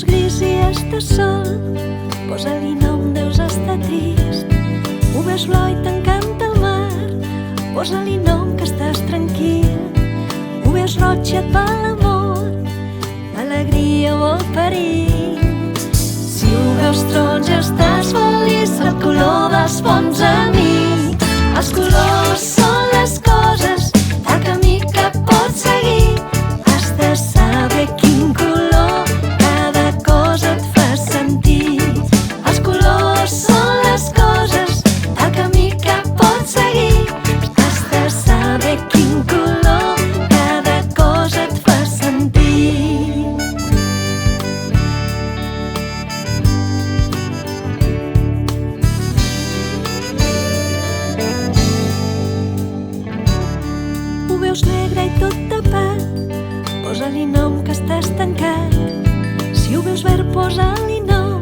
veus gris i estàs sol, posa-li nom, deus estar trist. Ho veus blau i t'encanta el mar, posa-li nom, que estàs tranquil. Ho veus roig i et va l'amor, alegria o el perill. Si ho veus taronja estàs feliç, el color dels bons amics. Els colors són les coses, el camí que pots seguir. Has de saber quin color cada cosa et fa sentir. Els colors són les coses, el camí que pots seguir. Has de saber quin color cada cosa et fa sentir. Ho veus negre i tot tapat, posa-li nom, que estàs tancat. Si ho veus verd, posa-li nom,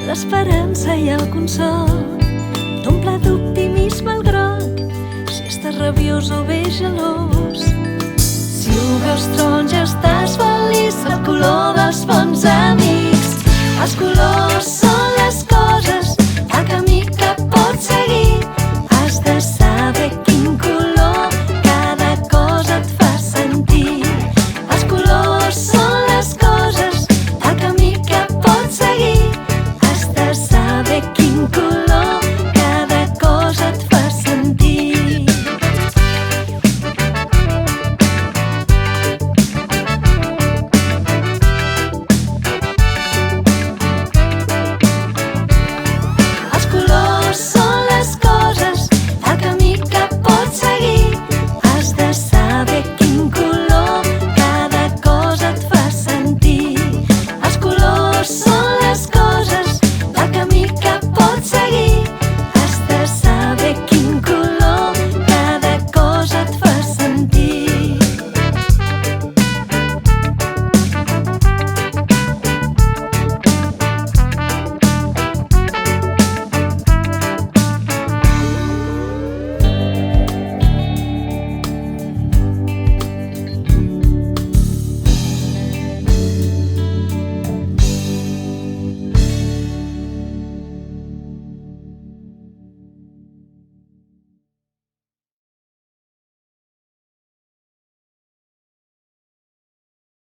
l'esperança i el consol. T'omple d'optimisme el groc, si estàs rabiós o bé gelós. Si ho veus taronja estàs feliç, el color dels bons amics.